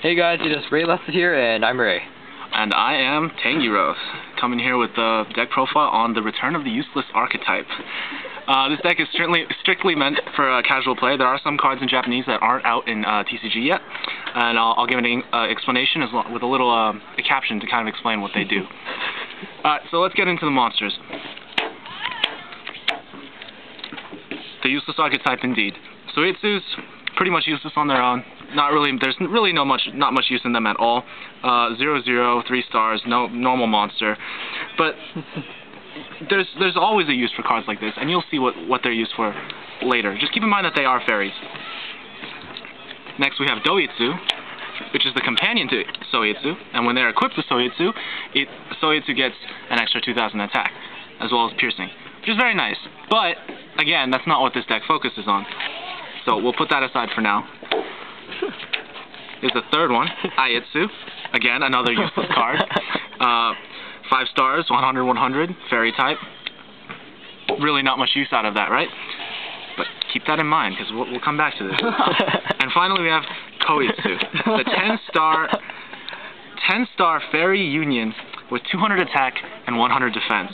Hey guys, it is Ray Lester here, and I'm Ray. And I am Tangyrowth, coming here with the deck profile on the Return of the Useless Archetype. This deck is strictly meant for casual play. There are some cards in Japanese that aren't out in TCG yet, and I'll give an explanation with a little a caption to kind of explain what they do. Alright, so let's get into the monsters. The Useless Archetype indeed. Suitsu's pretty much useless on their own. There's really not much use in them at all. 0/0, 3 stars, no normal monster. But there's always a use for cards like this, and you'll see what they're used for later. Just keep in mind that they are fairies. Next we have Doitsu, which is the companion to Soitsu, and when they're equipped with Soitsu, Soitsu gets an extra 2,000 attack, as well as piercing, which is very nice. But again, that's not what this deck focuses on. So we'll put that aside for now. Here's the third one, Aietsu. Again, another useless card. 5 stars, 100/100, fairy type. Really not much use out of that, right? But keep that in mind, because we'll come back to this. And finally we have Koitsu, the 10-star fairy union with 200 attack and 100 defense.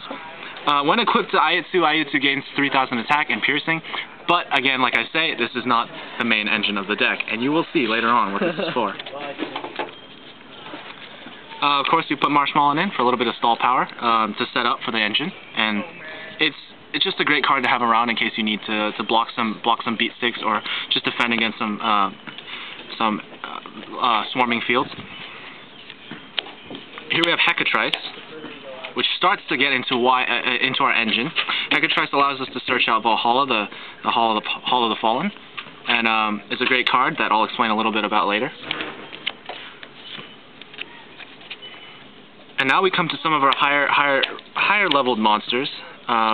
When equipped to Aietsu, Aietsu gains 3,000 attack and piercing. But again, like I say, this is not the main engine of the deck, and you will see later on what this is for. Of course, you put Marshmallow in for a little bit of stall power to set up for the engine, and it's just a great card to have around in case you need to block some beat sticks or just defend against some swarming fields. Here we have Archetype, which starts to get into our engine. Archetype allows us to search out Valhalla, the Hall of the Fallen, and it's a great card that I'll explain a little bit about later. And now we come to some of our higher leveled monsters,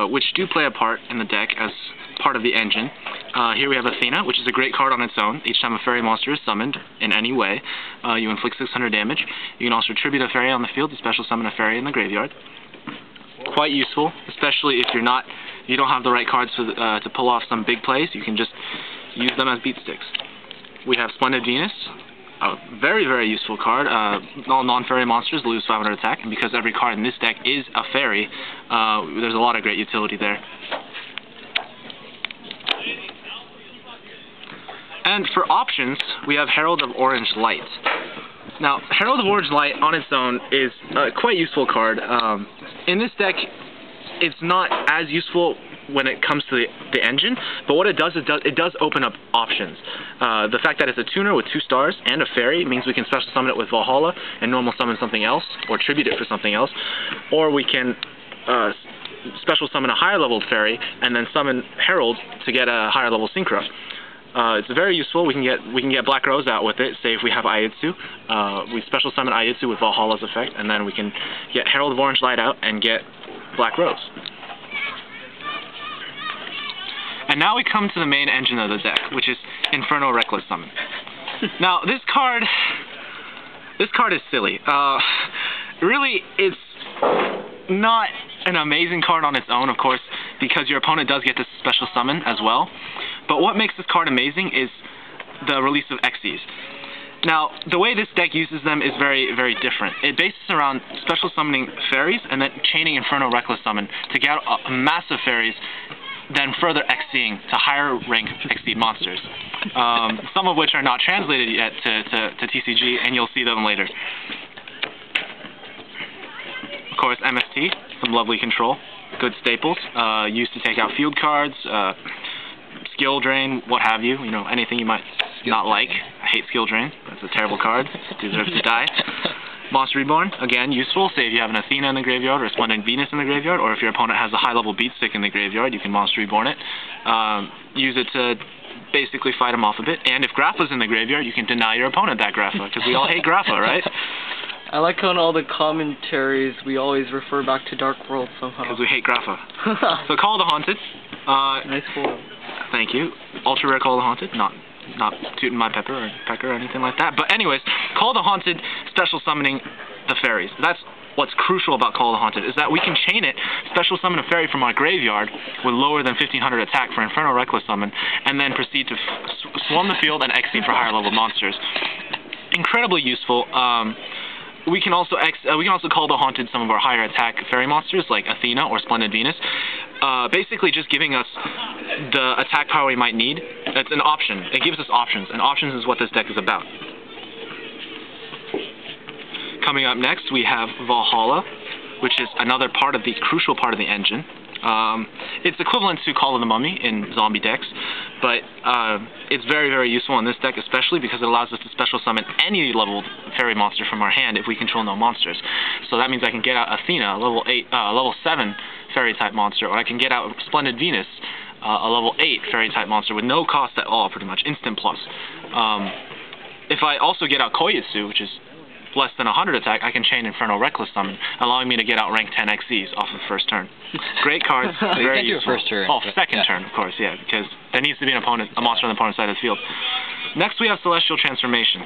which do play a part in the deck as part of the engine. Here we have Athena, which is a great card on its own. Each time a fairy monster is summoned in any way, you inflict 600 damage. You can also tribute a fairy on the field to special summon a fairy in the graveyard. Quite useful, especially if you don't have the right cards to pull off some big plays. You can just use them as beat sticks. We have Splendid Venus, a very, very useful card. All non-fairy monsters lose 500 attack, and because every card in this deck is a fairy, there's a lot of great utility there. And for options, we have Herald of Orange Light. Now, Herald of Orange Light on its own is a quite useful card. In this deck, it's not as useful when it comes to the engine, but what it does open up options. The fact that it's a tuner with 2 stars and a fairy means we can special summon it with Valhalla and normal summon something else, or tribute it for something else, or we can special summon a higher leveled fairy and then summon Herald to get a higher level Synchro. It's very useful. We can get Black Rose out with it. Say if we have Aietsu, we special summon Aietsu with Valhalla's effect, and then we can get Herald of Orange Light out and get Black Rose. And now we come to the main engine of the deck, which is Inferno Reckless Summon. Now this card is silly. Really, it's not an amazing card on its own, of course, because your opponent does get to special summon as well. But what makes this card amazing is the release of Xyz. Now, the way this deck uses them is very, very different. It bases around special summoning fairies and then chaining Inferno Reckless Summon to get a massive fairies, then further Xyzing to higher rank Xyz monsters. Some of which are not translated yet to TCG, and you'll see them later. Of course, MST, some lovely control, good staples, used to take out field cards, skill drain, what have you, anything you might not like. I hate skill drain, that's a terrible card, deserves to die. Monster Reborn, again, useful. Say if you have an Athena in the graveyard or a Splendid Venus in the graveyard, or if your opponent has a high-level beat stick in the graveyard, you can Monster Reborn it. Use it to basically fight him off a bit. And if Grapha's in the graveyard, you can deny your opponent that Grapha, because we all hate Grapha, right? I like how in all the commentaries we always refer back to Dark World somehow. Because we hate Grapha. So Call of the Haunted. Nice foil. Thank you. Ultra rare Call of the Haunted, not tooting my pepper or pecker or anything like that. But anyways, Call of the Haunted, special summoning the fairies. That's what's crucial about Call of the Haunted, is that we can chain it, special summon a fairy from our graveyard with lower than 1500 attack for Inferno Reckless Summon, and then proceed to swarm the field and Xyz for higher level monsters. incredibly useful. We can also call the Haunted some of our higher attack fairy monsters like Athena or Splendid Venus. Basically just giving us the attack power we might need. It's an option. It gives us options, and options is what this deck is about. Coming up next, we have Valhalla, which is another part of the crucial part of the engine. It's equivalent to Call of the Mummy in zombie decks, but it's very, very useful in this deck, especially because it allows us to special summon any leveled fairy monster from our hand if we control no monsters. So that means I can get out Athena, level 7 fairy type monster, or I can get out Splendid Venus, a level 8 fairy type monster with no cost at all, pretty much instant plus. If I also get out Koyutsu, which is less than 100 attack, I can chain Infernal Reckless Summon, allowing me to get out rank 10 XEs off of first turn. Great cards, very useful. First turn. Oh, second turn, of course, yeah, because there needs to be a monster on the opponent's side of the field. Next, we have Celestial Transformation.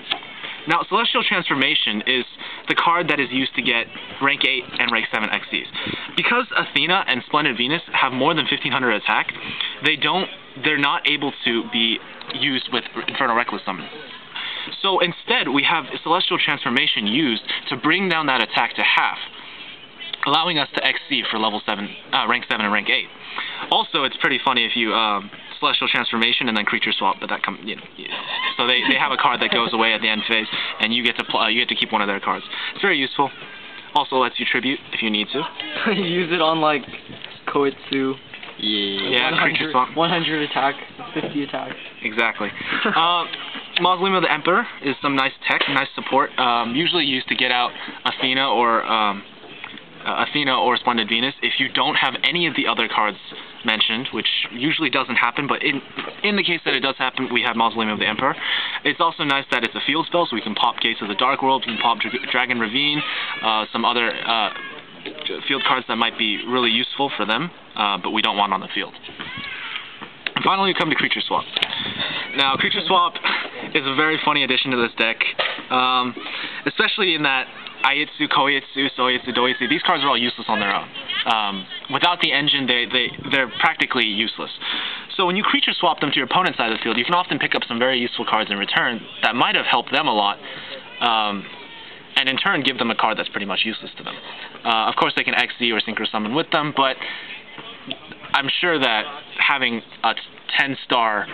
Now, Celestial Transformation is the card that is used to get rank 8 and rank 7 XEs. Because Athena and Splendid Venus have more than 1500 attack, they're not able to be used with Infernal Reckless Summon. So instead, we have Celestial Transformation used to bring down that attack to half, allowing us to XC for level 7, rank 7 and rank 8. Also, it's pretty funny if you Celestial Transformation and then Creature Swap, but that comes, so they have a card that goes away at the end phase, and you get to keep one of their cards. It's very useful. Also lets you tribute if you need to. Use it on like Koitsu. Yeah, Creature Swap. 100 attack, 50 attack. Exactly. Mausoleum of the Emperor is some nice tech, nice support. Usually used to get out Athena or Splendid Venus if you don't have any of the other cards mentioned, which usually doesn't happen, but in the case that it does happen, we have Mausoleum of the Emperor. It's also nice that it's a field spell, so we can pop Gates of the Dark World, we can pop Dragon Ravine, some other field cards that might be really useful for them, but we don't want on the field. And finally, we come to Creature Swap. Now, Creature Swap is a very funny addition to this deck, especially in that Aiitsu, Koitsu, Soitsu, Doitsu, these cards are all useless on their own. Without the engine, they're practically useless. So when you Creature Swap them to your opponent's side of the field, you can often pick up some very useful cards in return that might have helped them a lot, and in turn give them a card that's pretty much useless to them. Of course, they can XD or Synchro Summon with them, but I'm sure that having a 10-star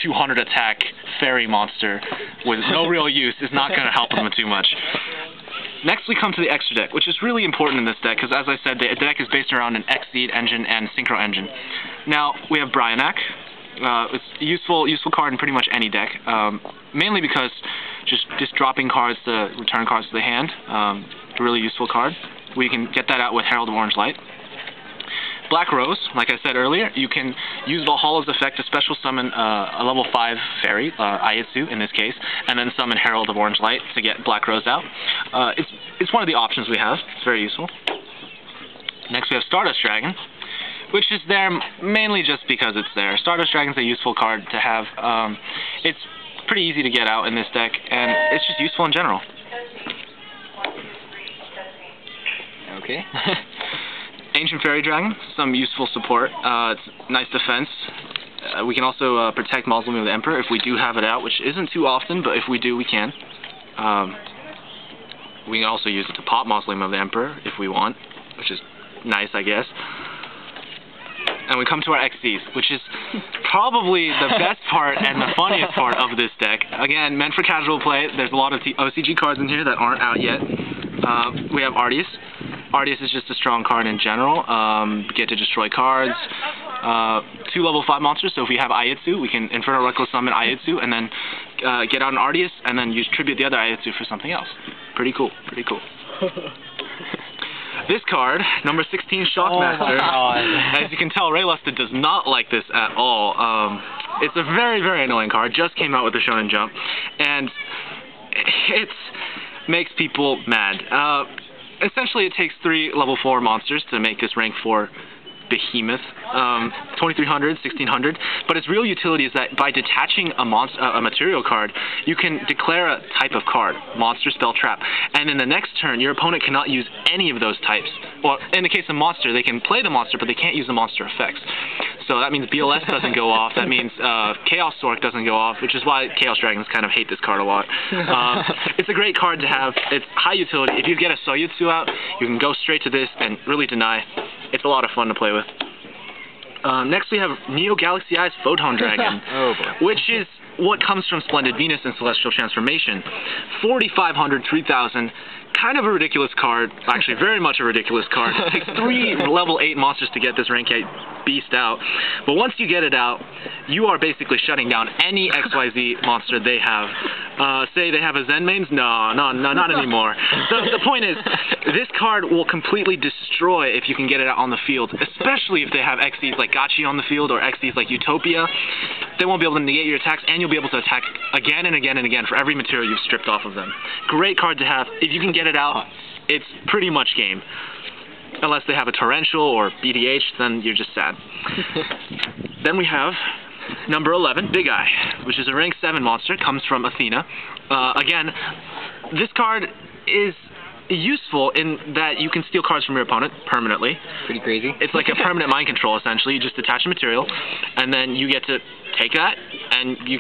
200 attack fairy monster with no real use is not going to help them too much. Next, we come to the extra deck, which is really important in this deck because, as I said, the deck is based around an Xseed engine and Synchro engine. Now, we have Bryonak. It's a useful card in pretty much any deck, mainly because just dropping cards to return cards to the hand, a really useful card. We can get that out with Herald of Orange Light. Black Rose, like I said earlier, you can use Valhalla's effect to special summon a level 5 fairy, Aiitsu in this case, and then summon Herald of Orange Light to get Black Rose out. It's one of the options we have. It's very useful. Next we have Stardust Dragon, which is there mainly just because it's there. Stardust Dragon's a useful card to have. It's pretty easy to get out in this deck, and it's just useful in general. Okay. Ancient Fairy Dragon, some useful support. It's nice defense. We can also protect Mausoleum of the Emperor if we do have it out, which isn't too often, but if we do, we can. We can also use it to pop Mausoleum of the Emperor if we want, which is nice, I guess. And we come to our XCs, which is probably the best part and the funniest part of this deck. Again, meant for casual play. There's a lot of OCG cards in here that aren't out yet. We have Arceus. Arceus is just a strong card in general. We get to destroy cards. 2 level 5 monsters, so if we have Aiitsu, we can Infernal Reckless Summon Aiitsu, and then get out an Arceus, and then use Tribute the other Aiitsu for something else. Pretty cool, pretty cool. This card, number 16, Shockmaster, as you can tell, Ray Lusted does not like this at all. It's a very, very annoying card, just came out with the Shonen Jump, and it makes people mad. Essentially, it takes 3 level 4 monsters to make this rank 4 behemoth, 2300, 1600, but its real utility is that by detaching a material card, you can declare a type of card, monster, spell, trap, and in the next turn, your opponent cannot use any of those types. Well, in the case of monster, they can play the monster, but they can't use the monster effects. so that means BLS doesn't go off. That means Chaos Sork doesn't go off, which is why Chaos Dragons kind of hate this card a lot. It's a great card to have. It's high utility. If you get a Soyutsu out, you can go straight to this and really deny. It's a lot of fun to play with. Next we have Neo Galaxy Eyes Photon Dragon, Oh boy. which is what comes from Splendid Venus and Celestial Transformation. 4,500, 3,000. Kind of a ridiculous card, actually very much a ridiculous card. It takes 3 level 8 monsters to get this rank 8 beast out, but once you get it out, you are basically shutting down any XYZ monster they have. Say they have a Zen mains? No, not anymore. The point is, this card will completely destroy if you can get it out on the field, especially if they have XEs like Gachi on the field or XEs like Utopia. They won't be able to negate your attacks, and you'll be able to attack again and again and again for every material you've stripped off of them. Great card to have. If you can get it out, it's pretty much game. Unless they have a Torrential or BDH, then you're just sad. Then we have number 11, Big Eye, which is a rank 7 monster, comes from Athena. Again, this card is useful in that you can steal cards from your opponent permanently. Pretty crazy. It's like a permanent mind control, essentially. You just attach a material, and then you get to take that, and you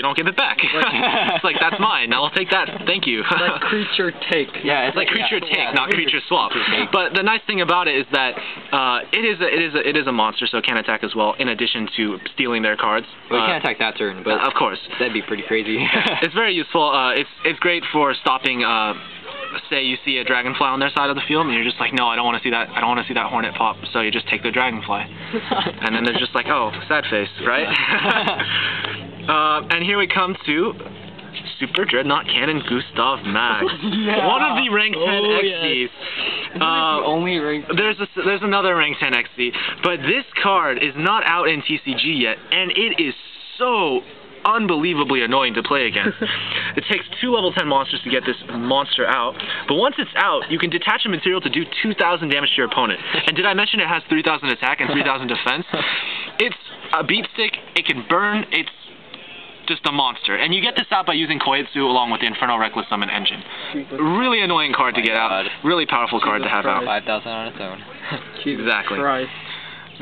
don't give it back. It's like, that's mine. Now I'll take that. Thank you. Like creature take. Yeah, It's like creature take, not creature swap. But the nice thing about it is that it is a monster, so it can attack as well, in addition to stealing their cards. Well, you can't attack that turn, but of course. That'd be pretty crazy. It's very useful. It's great for stopping. Say you see a dragonfly on their side of the field, and you're just like, no, I don't want to see that. I don't want to see that hornet pop. So you just take the dragonfly, and then they're just like, oh, sad face, right? And here we come to Super Dreadnought Cannon Gustav Mag. Yeah. One of the rank 10 XCs. Only rank. There's another rank 10 XC, but this card is not out in TCG yet, and it is so unbelievably annoying to play against. It takes 2 level 10 monsters to get this monster out, but once it's out, you can detach a material to do 2,000 damage to your opponent. And did I mention it has 3,000 attack and 3,000 defense? It's a beat stick, it can burn, it's just a monster. And you get this out by using Koetsu along with the Infernal Reckless Summon engine. Really annoying card to get out, really powerful card to have out. 5,000 on its own. Exactly. Christ.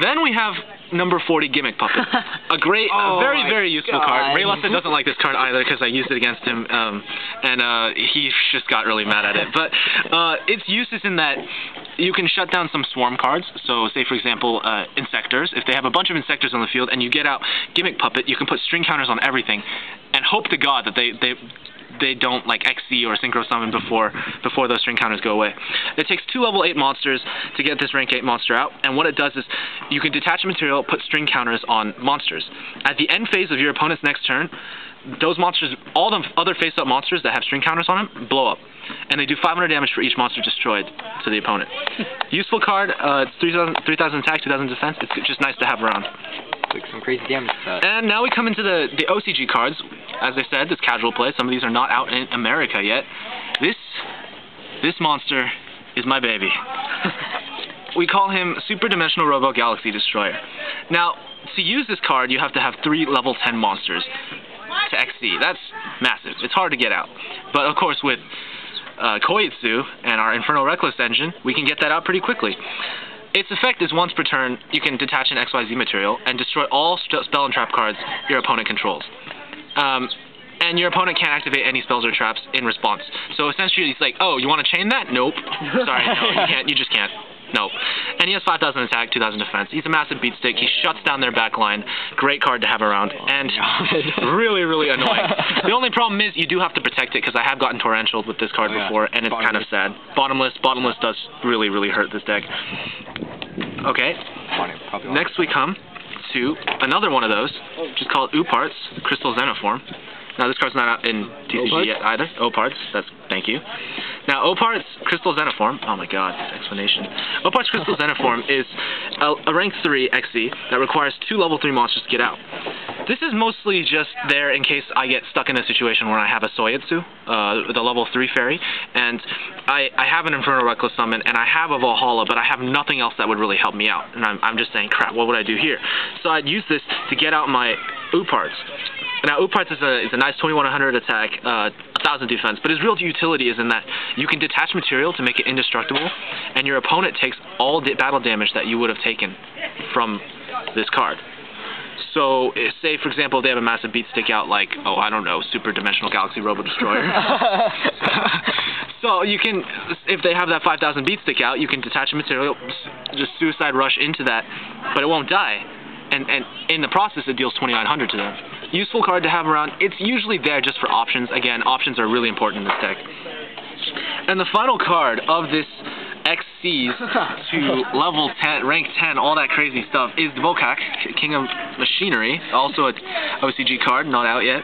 Then we have number 40, Gimmick Puppet. A great, very, very useful card. Ray Lusted doesn't like this card either because I used it against him, and he just got really mad at it. But its use is in that you can shut down some swarm cards. So say, for example, Insectors. If they have a bunch of Insectors on the field and you get out Gimmick Puppet, you can put string counters on everything and hope to God that they don't like XC or Synchro Summon before those string counters go away. It takes 2 level 8 monsters to get this rank 8 monster out, and what it does is you can detach a material, put string counters on monsters. At the end phase of your opponent's next turn, those monsters, all the other face-up monsters that have string counters on them, blow up. And they do 500 damage for each monster destroyed to the opponent. Useful card, it's 3,000 attack, 2,000 defense. It's just nice to have around. Like some crazy damage stuff. And now we come into the OCG cards. As I said, this casual play. Some of these are not out in America yet. This monster is my baby. We call him Super Dimensional Robo Galaxy Destroyer. Now, to use this card, you have to have 3 level 10 monsters to XC. That's massive. It's hard to get out. But of course, with Koetsu and our Infernal Reckless engine, we can get that out pretty quickly. Its effect is once per turn, you can detach an XYZ material and destroy all spell and trap cards your opponent controls. And your opponent can't activate any spells or traps in response. So essentially, he's like, oh, you want to chain that? Nope. Sorry, no, you can't. You just can't. Nope. And he has 5,000 attack, 2,000 defense. He's a massive beat stick. He shuts down their back line. Great card to have around. And really, really annoying. The only problem is you do have to protect it, because I have gotten torrentialed with this card before, and it's kind of sad. Bottomless does really, really hurt this deck. Okay. Next we come to another one of those, which is called Uparts, Crystal Xenoform. Now this card's not out in TCG yet either. Oparts, thank you. Now Oparts Crystal Xenoform, oh my god, this explanation. Oparts Crystal Xenoform is a rank 3 XE that requires 2 level 3 monsters to get out. This is mostly just there in case I get stuck in a situation where I have a Soyutsu, the level 3 fairy, and I have an Infernal Reckless Summon, and I have a Valhalla, but I have nothing else that would really help me out. And I'm just saying, crap, what would I do here? So I'd use this to get out my Uparts. Now, Uparts is a nice 2100 attack, 1000 defense, but his real utility is in that you can detach material to make it indestructible, and your opponent takes all the battle damage that you would have taken from this card. So, say, for example, they have a massive beat stick out like, oh, I don't know, Super Dimensional Galaxy Robo Destroyer. So, you can, if they have that 5000 beat stick out, you can detach a material, just suicide rush into that, but it won't die. And in the process, it deals 2900 to them. Useful card to have around. It's usually there just for options. Again, options are really important in this deck. And the final card of this XCs to level 10, rank 10, all that crazy stuff, is Dvokak, King of Machinery, also an OCG card, not out yet.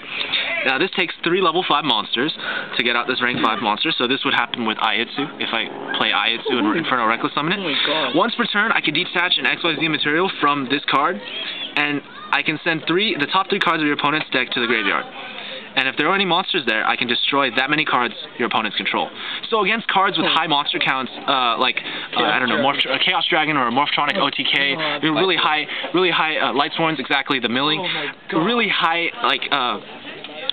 Now this takes 3 level 5 monsters to get out this rank 5 monster, so this would happen with Aietsu, if I play Aietsu and Infernal Reckless Summon it. Oh my God. Once per turn, I can detach an XYZ material from this card, and I can send the top 3 cards of your opponent's deck to the graveyard. And if there are any monsters there, I can destroy that many cards your opponents control. So against cards with high monster counts, like I don't know, Chaos Dragon or a Morphtronic OTK, really high Lightsworns, exactly the milling, really high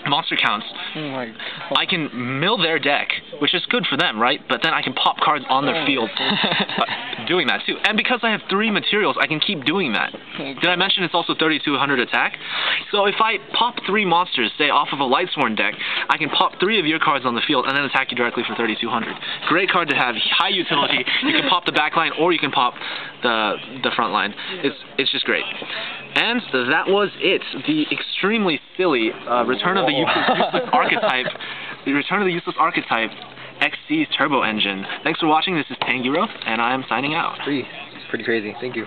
monster counts. Oh my God. I can mill their deck, which is good for them, right? But then I can pop cards on their field doing that too. And because I have 3 materials, I can keep doing that. Did I mention it's also 3200 attack? So if I pop 3 monsters, say off of a Lightsworn deck, I can pop 3 of your cards on the field and then attack you directly for 3200. Great card to have, high utility. You can pop the back line or you can pop the front line. It's just great. And that was it. The extremely silly Return of the Useless Archetype. The Return of the Useless Archetype XC's Turbo Engine. Thanks for watching. This is Tangyrowth, and I am signing out. It's pretty crazy. Thank you.